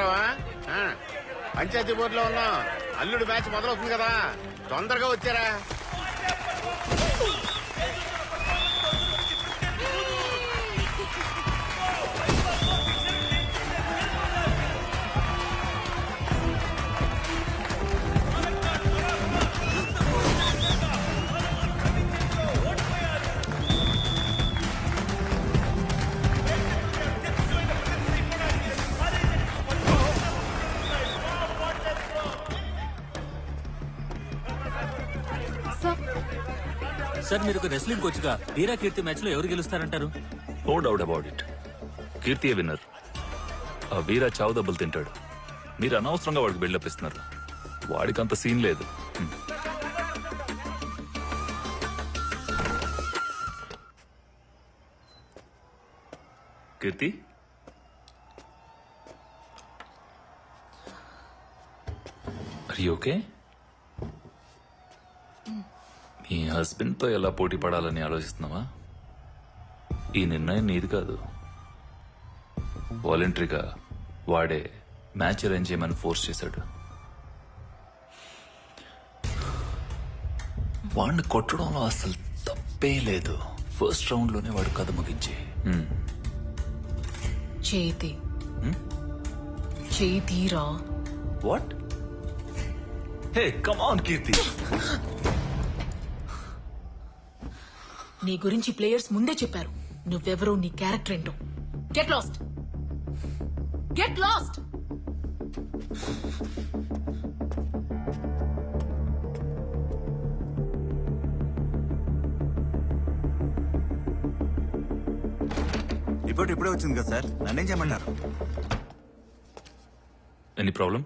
సుబ్బారావా? పంచాయతీ బోర్డులో ఉన్నాం. అల్లుడు మ్యాచ్ మొదలవుతుంది కదా, తొందరగా వచ్చారా? సార్, మీరు ఒక రెస్లింగ్ కోచ్ గా వీరా కీర్తి మ్యాచ్ లో ఎవరు గెలుస్తారంటారు? No doubt about it. కీర్తియే విన్నర్. ఆ వీరా చావు దెబ్బలు తింటాడు. మీరు అనవసరంగా వాడికి బిల్డప్ ఇస్తున్నారు. వాడికి అంత సీన్ లేదు. Keerthi, are you okay? మీ హస్బెండ్ తో ఎలా పోటీ పడాలని ఆలోచిస్తున్నావా? ఈ నిర్ణయం నీది కాదు. వాలంటరీగా వాడే మ్యాచ్ అరేంజ్ చేయమని ఫోర్స్ చేశాడు. వాడిని కొట్టడంలో అసలు తప్పే లేదు. ఫస్ట్ రౌండ్ లోనే వాడు కథ ముగించి చేతిరా. What? Hey come on Keerthi. నీ గురించి ప్లేయర్స్ ముందే చెప్పారు. నువ్వెవరో, నీ క్యారెక్టర్ ఏంటో. Get lost, get lost. Report ఇప్పుడే వచ్చింది కదా సార్, నన్నేం చేయమన్నారు? Any problem?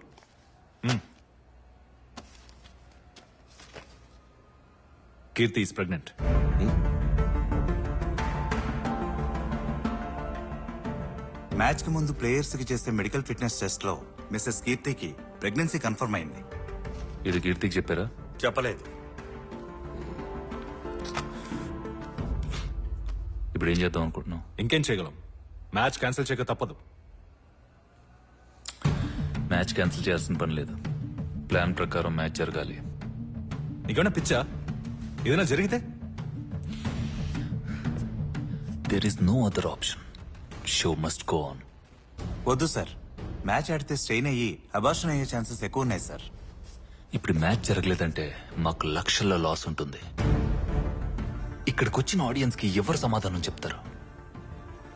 Keerthi is pregnant. Match కి ముందు ప్లేయర్స్ కి చేసే మెడికల్ ఫిట్నెస్ టెస్ట్ లో మిస్సెస్ కీర్తికి ప్రెగ్నెన్సీ కన్ఫర్మ్ అయింది. ఇది కీర్తికి చెప్పారా? చెప్పలేదు. ఇప్పుడు ఏం చేద్దాం అనుకుంటున్నాం? ఇంకేం చేయగలం? మ్యాచ్ క్యాన్సిల్ చేయక తప్పదు. మ్యాచ్ క్యాన్సిల్ చేయాల్సిన పని లేదు. ప్లాన్ ప్రకారం మ్యాచ్ జరగాలి. నీకేమైనా పిచ్చా? ఏదైనా జరిగితే? There is no other option. Show must go on. వద్దు సార్, మ్యాచ్ ఆడితే స్ట్రెయిన్ అయ్యి అబార్షన్ అయ్యే ఛాన్సెస్ ఎక్కువ ఉన్నాయి సార్. ఇప్పుడు మ్యాచ్ జరగలేదంటే మాకు లక్షల్లో లాస్ ఉంటుంది. ఇక్కడికి వచ్చిన ఆడియన్స్ కి ఎవరు సమాధానం చెప్తారు?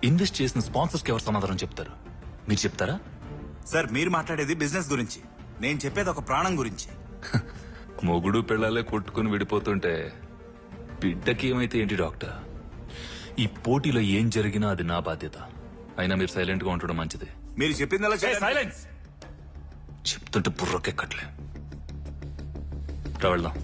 ఇన్వెస్ట్ చేసిన స్పాన్సర్స్ కి ఎవరు సమాధానం చెప్తారు? మీరు చెప్తారా? సార్, మీరు మాట్లాడేది బిజినెస్ గురించి, నేను చెప్పేది ఒక ప్రాణం గురించి. మొగుడు పిల్లలే కొట్టుకుని విడిపోతుంటే బిడ్డకి ఏమైతే ఏంటి డాక్టర్? ఈ పోటీలో ఏం జరిగినా అది నా బాధ్యత. అయినా మీరు సైలెంట్ గా ఉండడం మంచిది. మీరు చెప్పిందలా సైలెన్స్. చెప్తుంటే బుర్రకెక్కట్లే. వెళ్దాం.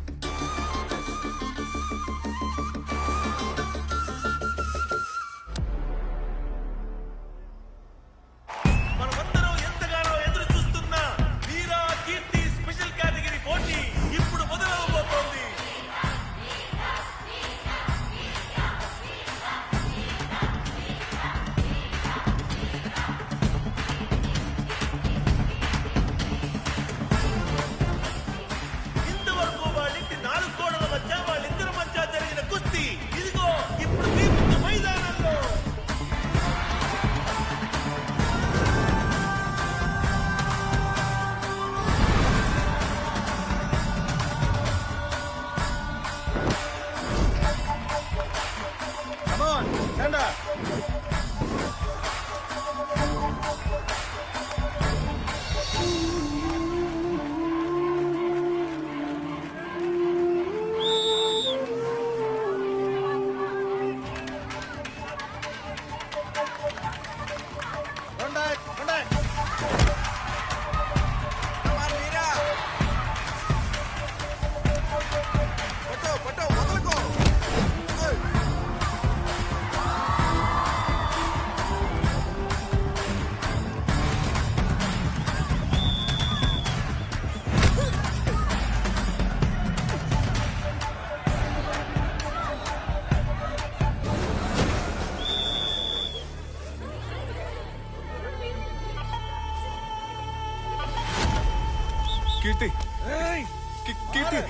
కీర్తి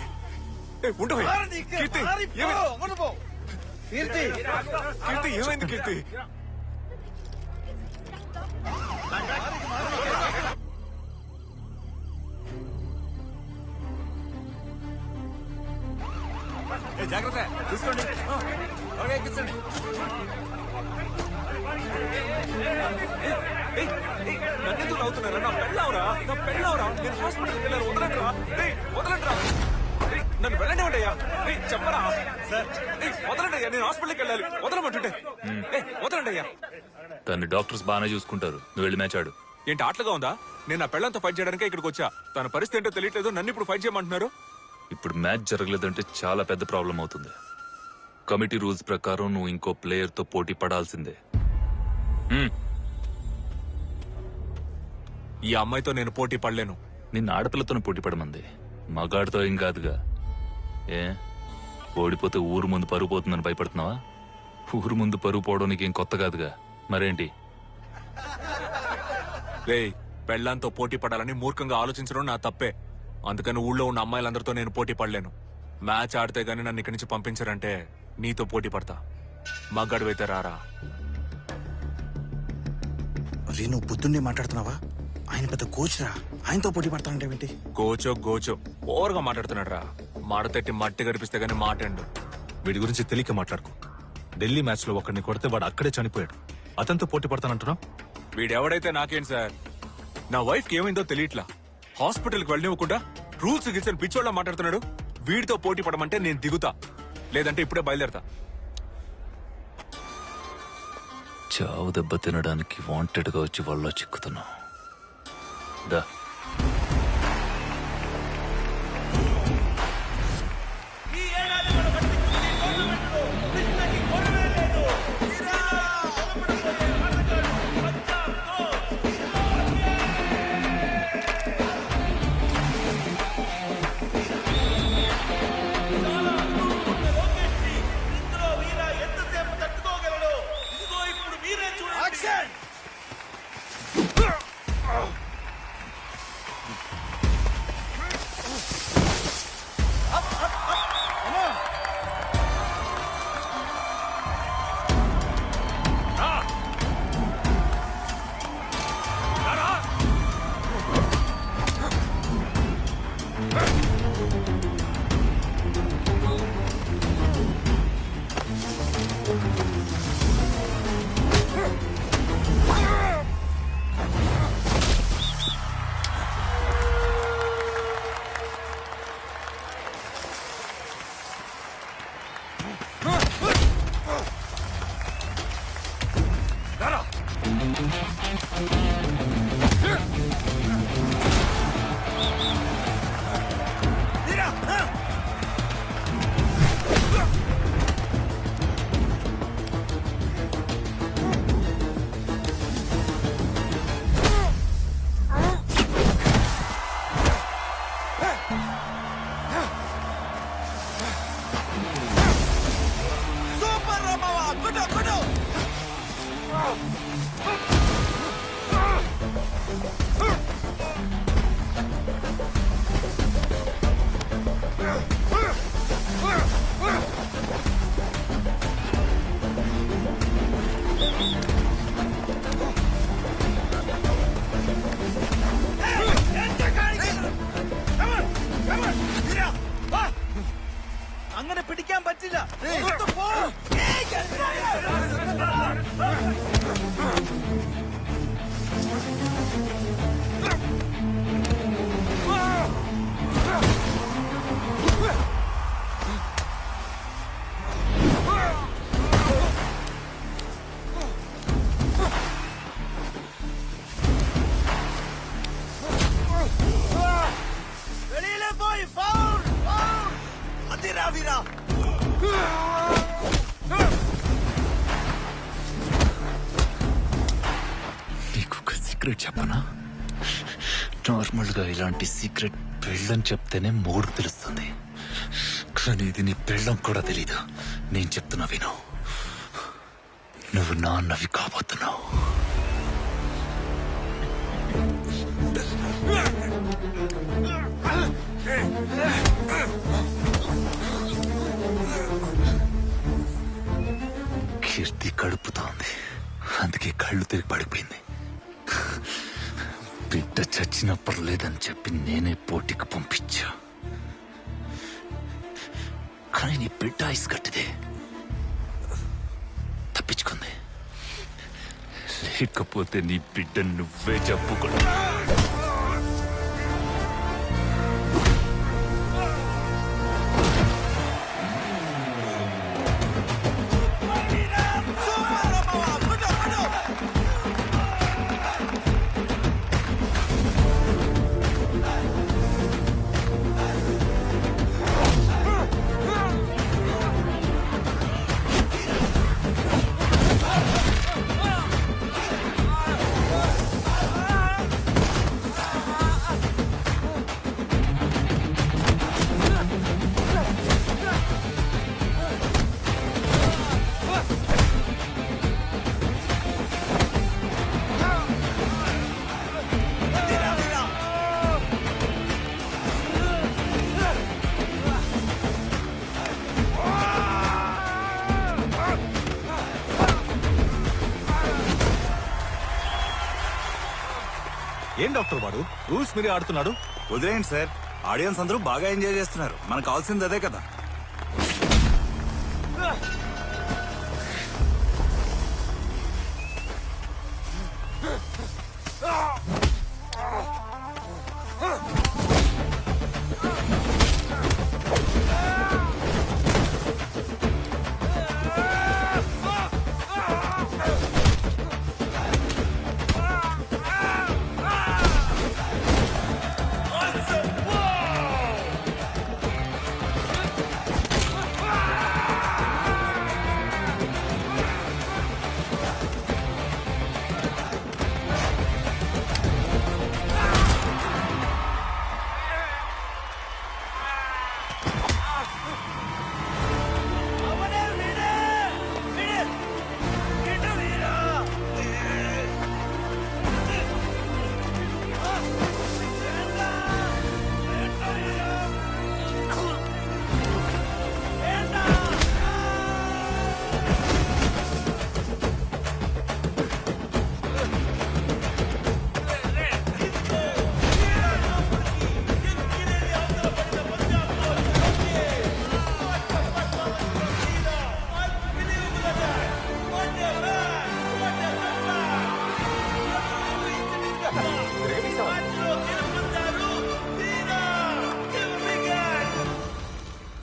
ఉండవయ్యా. కీర్తి కీర్తి ఏమైంది కీర్తి? జాగ్రత్త చూసుకోండి. త్వరగా ఎక్కించండి. నన్నెందుకు అవుతున్నారా? నా పెళ్ళవరా, నా పెళ్ళవరా. నేను హాస్పిటల్కి వెళ్ళాను. వదలండిరా, వదలండిరా. నన్ను వెళ్ళండివయ్యా. చెప్పరా సార్? వదలండి అయ్యా, నేను హాస్పిటల్కి వెళ్ళాలి. వదలమంటుంటే వదలండి అయ్యా. తను డాక్టర్స్ బాగానే చూసుకుంటారు. నువ్వు వెళ్ళి మ్యాచ్ ఆడు. ఏంటి ఆటలుగా ఉందా? నేను నా పెళ్ళంతో ఫైట్ చేయడానికే ఇక్కడికి వచ్చా. తన పరిస్థితి ఏంటో తెలియట్లేదు. నన్ను ఇప్పుడు ఫైట్ చేయమంటున్నారు. ఇప్పుడు మ్యాచ్ జరగలేదంటే చాలా పెద్ద ప్రాబ్లం అవుతుంది. కమిటీ రూల్స్ ప్రకారం నువ్వు ఇంకో ప్లేయర్ తో పోటీ పడాల్సిందే. ఈ అమ్మాయితో నేను పోటీ పడలేను. నిన్న ఆడపిల్లతో పోటీ పడమంది, మగాడితో ఏం కాదుగా. ఏ ఓడిపోతే ఊరు ముందు పరుగు పోతుందని భయపడుతున్నావా? ఊరు ముందు పరుగు పోవడం నీకేం కొత్త కాదుగా. మరేంటి? రేయ్, పెళ్ళంతో పోటీ పడాలని మూర్ఖంగా ఆలోచించడం నా తప్పే. అందుకని ఊళ్ళో ఉన్న అమ్మాయిలందరితో నేను పోటీ పడలేను. మ్యాచ్ ఆడితే గానీ నన్ను ఇక్కడి నుంచి పంపించారంటే నీతో పోటీ పడతా. మగాడివైతే రారా. రే, నువ్వు పొద్దున్నే మాట్లాడుతున్నావా? ఆయన పెద్ద కోచ్ రా, ఆయనతో పోటీ పడతానంటే కోచో గోచో ఓవర్గా మాట్లాడుతున్నాడు రా. మాడతెట్టి మట్టి గడిపిస్తే గానీ మాటండు. వీడి గురించి తెలియక మాట్లాడుకో. ఢిల్లీ మ్యాచ్ లో ఒకరిని కొడితే వాడు అక్కడే చనిపోయాడు. అతనితో పోటీ పడతానంటున్నావు? వీడెవడైతే నాకేం సార్. నా వైఫ్ కి ఏమైందో తెలియట్లా. హాస్పిటల్కి వెళ్ళనివ్వకుండా రూల్స్ గిల్సని పిచ్చోళ్ళ మాట్లాడుతున్నాడు. వీడితో పోటీ పడమంటే నేను దిగుతా, లేదంటే ఇప్పుడే బయలుదేరతా. చావు దెబ్బ తినడానికి వాంటెడ్ గా వచ్చి వాళ్ళ చిక్కుతున్నావు. దా അങ്ങനെ പിടിക്കാൻ പറ്റില്ല. വെളിയിലെ പോയി ഫൗൾ ഫൗൾ. അതിരാ വീരാ. నీకు ఒక సీక్రెట్ చెప్పనా? నార్మల్ గా ఇలాంటి సీక్రెట్ పెళ్ళని చెప్తేనే మూడు తెలుస్తుంది, కానీ ఇది నీ పెళ్ళం కూడా తెలీదు. నేను చెప్తున్నా విను. నువ్వు నాన్నవి కాబోతున్నావు. కీర్తి కడుపుతోంది, అందుకే కళ్ళు తిరిగి పడిపోయింది. బిడ్డ చచ్చినా పర్లేదని చెప్పి నేనే పోటీకి పంపించా. కానీ నీ బిడ్డ ఐస్ కట్టిదే, తప్పించుకుంది. లేకపోతే నీ బిడ్డ నువ్వే చెప్పుకోడు. ఏం డాక్టర్ వాడు రూల్స్ మీరే ఆడుతున్నాడు? వదిలేయండి సార్, ఆడియన్స్ అందరూ బాగా ఎంజాయ్ చేస్తున్నారు. మనకు కావాల్సింది అదే కదా.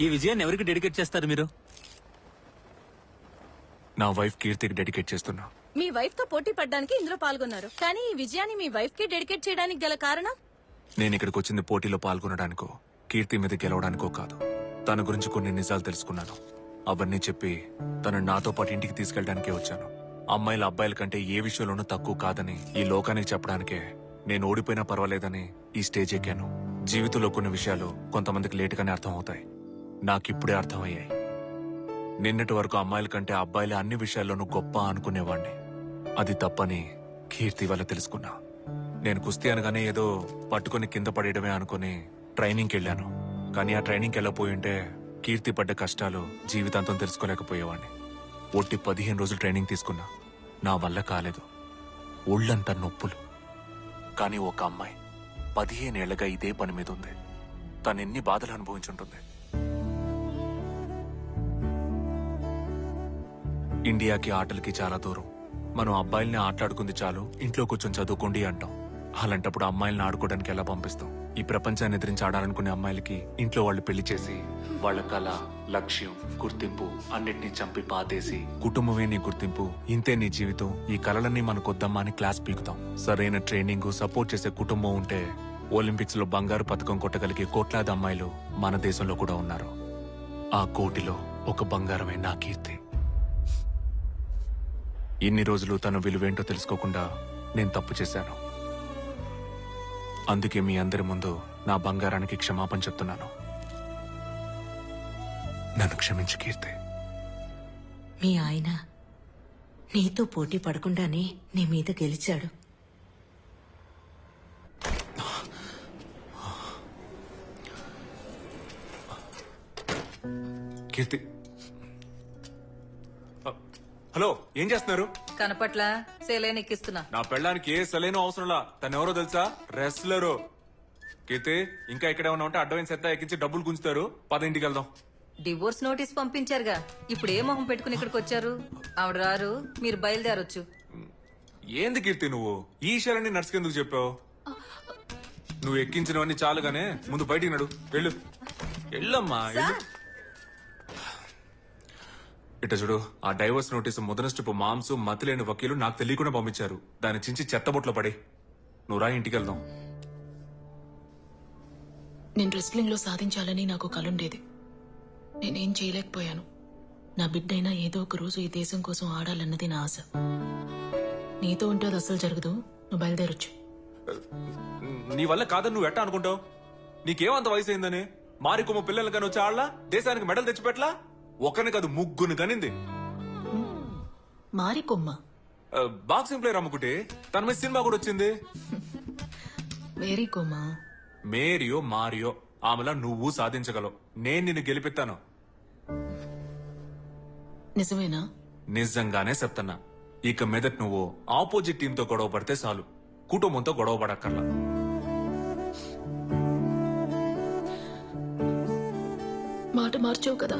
ఈ విజయాన్ని ఎవరికి డెడికేట్ చేస్తారు మీరు? నా వైఫ్ కీర్తికి డెడికేట్ చేస్తున్నా. మీ వైఫ్ తో పోటీ పడ్డానికి ఇందులో పాల్గొన్నారు, కానీ ఈ విజయాన్ని మీ వైఫ్ కి డెడికేట్ చేయడానికి గల కారణం? నేను ఇక్కడికి వచ్చింది పోటీలో పాల్గొనడానికో కీర్తి మీద గెలవడానికో కాదు. తన గురించి కొన్ని నిజాలు తెలుసుకున్నాను. అవన్నీ చెప్పి తను నాతో పాటు ఇంటికి తీసుకెళ్ళడానికే వచ్చాను. అమ్మాయిల అబ్బాయిల కంటే ఏ విషయంలోనూ తక్కువ కాదని ఈ లోకానికి చెప్పడానికే నేను ఓడిపోయినా పర్వాలేదని ఈ స్టేజ్ ఎక్కాను. జీవితంలో కొన్ని విషయాలు కొంతమందికి లేటుగానే అర్థం అవుతాయి. నాకిప్పుడే అర్థమయ్యాయి. నిన్నటి వరకు అమ్మాయిల కంటే అబ్బాయిలే అన్ని విషయాల్లోనూ గొప్ప అనుకునేవాణ్ణి. అది తప్పని కీర్తి వల్ల తెలుసుకున్నా. నేను కుస్తీ అనగానే ఏదో పట్టుకుని కింద పడేయడమే అనుకుని ట్రైనింగ్కి వెళ్ళాను. కానీ ఆ ట్రైనింగ్కి వెళ్ళపోయి ఉంటే కీర్తి పడ్డ కష్టాలు జీవితాంతం తెలుసుకోలేకపోయేవాణ్ణి. ఒట్టి 15 రోజులు ట్రైనింగ్ తీసుకున్నా. నా వల్ల కాలేదు. ఒళ్ళంతా నొప్పులు. కానీ ఒక అమ్మాయి 15 ఏళ్లగా ఇదే పని మీద ఉంది. తనెన్ని బాధలు అనుభవించుంటుంది. ఇండియాకి ఆటలకి చాలా దూరం. మనం అబ్బాయిల్ని ఆటలాడుకుంది చాలు, ఇంట్లో కూర్చొని చదువుకోండి అంటాం. అలాంటప్పుడు అమ్మాయిల్ని ఆడుకోవడానికి ఎలా పంపిస్తాం? ఈ ప్రపంచాన్ని ఎదిరించి ఆడాలనుకునే అమ్మాయిలకి ఇంట్లో వాళ్ళు పెళ్లి చేసి వాళ్ళ కళ, లక్ష్యం, గుర్తింపు అన్నిటినీ చంపి పాతేసి కుటుంబమే నీ గుర్తింపు, ఇంతే నీ జీవితం, ఈ కళలన్నీ మనకొద్దమ్మా అని క్లాస్ పీకుతాం. సరైన ట్రైనింగ్, సపోర్ట్ చేసే కుటుంబం ఉంటే ఒలింపిక్స్ లో బంగారు పథకం కొట్టగలిగే కోట్లాది అమ్మాయిలు మన దేశంలో కూడా ఉన్నారు. ఆ కోటిలో ఒక బంగారమే నా కీర్తి. ఇన్ని రోజులు తన విలువేంటో తెలుసుకోకుండా నేను తప్పు చేశాను. అందుకే మీ అందరి ముందు నా బంగారానికి క్షమాపణ చెప్తున్నాను. నన్ను క్షమించు కీర్తి. మీ ఆయన నీతో పోటీ పడకుండానే నీ మీద గెలిచాడు. కీర్తి హలో, ఏం చేస్తున్నారు? కనపట్ల సేలైన్ ఎక్కిస్తున్నా. నా పెళ్ళానికి ఏ సలైన అవసరంలా. తను ఎవరో తెలుసా? రెస్లరు. కీర్తి, ఇంకా ఇక్కడే ఉన్నా ఉంటే అడ్డమైన సెత్తా ఎక్కించి డబ్బులు గుంచుతారు. పద ఇంటికి వెళ్దాం. డివోర్స్ నోటీస్ పంపించారుగా, ఇప్పుడు ఏ మొహం పెట్టుకుని ఇక్కడికి వచ్చారు? ఆవిడ రారు, మీరు బయలుదేరొచ్చు. ఏంది కీర్తి నువ్వు ఈ విషయాలన్నీ నర్సుకెందుకు చెప్పావు? నువ్వు ఎక్కించినవన్నీ చాలుగానే ముందు బయటికి నడు. వెళ్ళు, వెళ్ళమ్మా, వెళ్ళు. ఇట చూడు, ఆ డైవర్స్ నోటీసు మొదటి స్టెప్ మాంసు మతిలేని వకీలు నాకు తెలియకుండా పంపించారు. దాన్ని చించి చెత్తబొట్లో పడి నువ్వు రా, ఇంటికి వెళ్దాం. నేను రెస్లింగ్ లో సాధించాలని నాకు కలుండేది. నేనేం చేయలేకపోయాను. నా బిడ్డైనా ఏదో ఒక రోజు ఈ దేశం కోసం ఆడాలన్నది నా ఆశ. నీతో ఉంటే అది అసలు జరగదు. నువ్వు బయలుదేరొచ్చు. నీ వల్ల కాదని నువ్వు ఎట్టా అనుకుంటావు? నీకేమంత వయసు అయిందని మారికొమ్మ పిల్లలు కానీ వచ్చి ఆడలా? దేశానికి మెడల్ తెచ్చిపెట్టలా? ఒకరిని కాదు, ముగ్గురు కనింది. మారికొమ్మ బాక్సింగ్ ప్లేయర్ అమ్ముకుంటే తన మీద సినిమా కూడా వచ్చింది. మేరీ కొమ్మ. మేరియో మారియో ఆమెలా నువ్వు సాధించగలవు. నేను నిన్ను గెలిపిస్తాను. నిజమేనా? నిజంగానే చెప్తున్నా. ఇక మీదట నువ్వు ఆపోజిట్ టీంతో గొడవ పడితే చాలు, కుటుంబంతో గొడవ పడక్కర్లా. మాట మార్చావు కదా.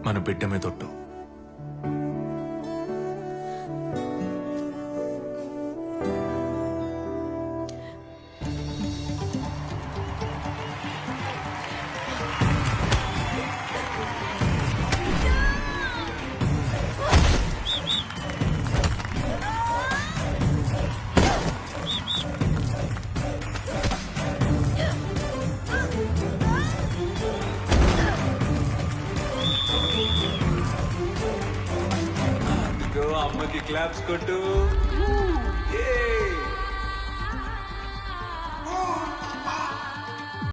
మన బిడ్డ మీద ఒట్టు. అమ్మకి క్లాప్స్ కొట్టు.